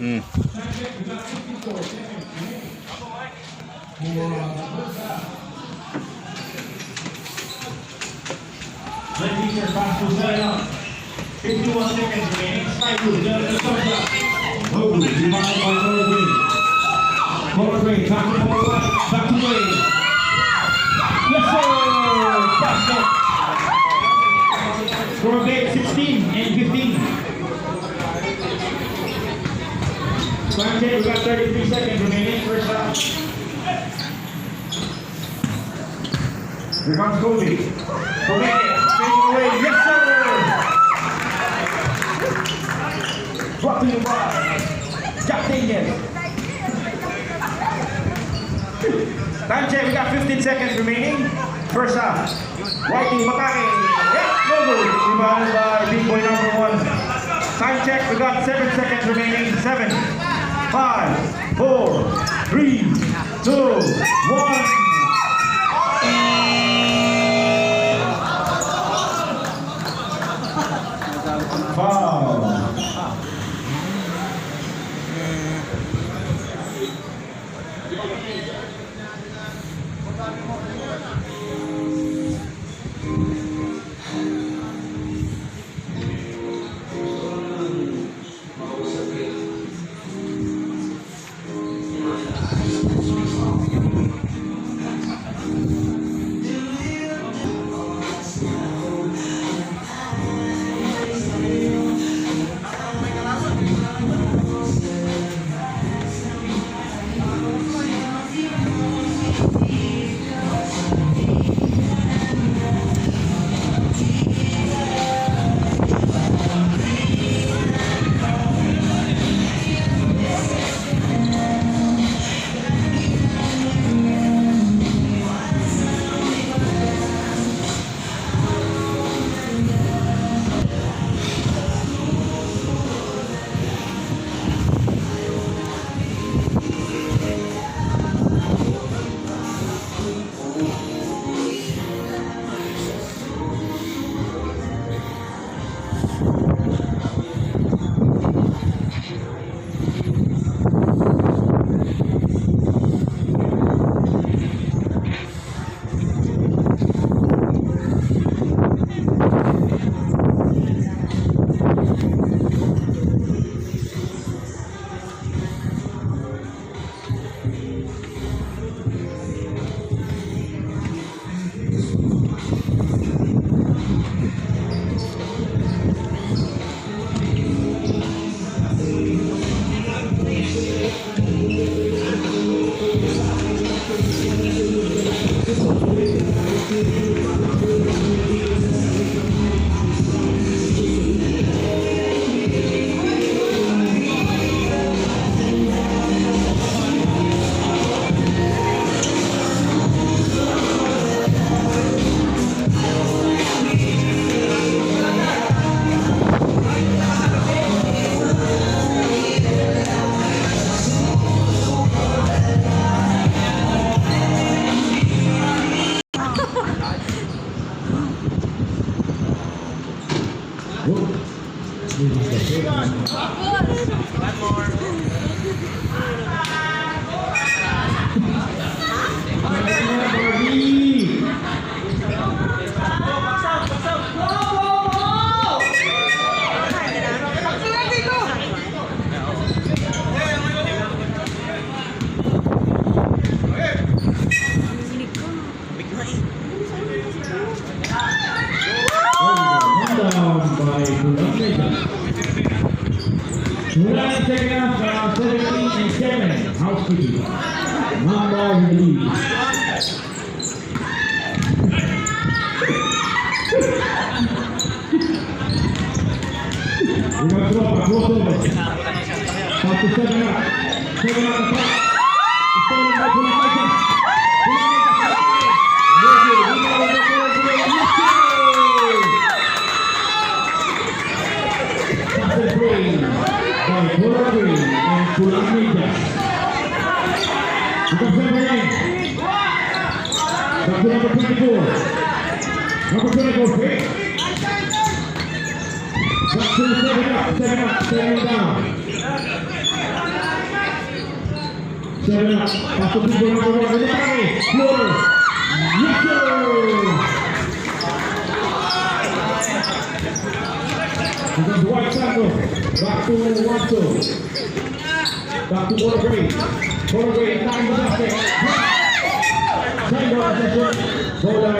Teacher pass to set up. 51 seconds remaining. Sky Blue, just comes up. Oh, divided by Color Green. Color Green, back to Color White, back to Green. Yes, sir! Basket! Score game 16 and 15. Time check, we got 33 seconds remaining. First half. Here comes Kobe. Kobe, taking away. Yes, sir! Drop to the bar. Jack Daniels. Time check, we got 15 seconds remaining. First half. Whitey Makaki. Yep, over. Rebounded by big boy number 1. Time check, we got 7 seconds remaining. 7, 5, 4, 3, 2, 1. Foul. Second half, 17 and 7. Housekeeping. Mamba in the lead. We got crossover. Top to 7 up. 7 up the top. It's falling by Pulamaita. By Color Green and Pulamaita. Number 7 in. Back to number 24. Number 24, Faith. Back to 7 up, 7 down. 7 up. Pass to big boy number 1. Matake. Floater. Yes, sir. Because White Sango. Back to 1-2. Back to quarter grade. Quarter grade. Time to basket. Time to basket. Goal line.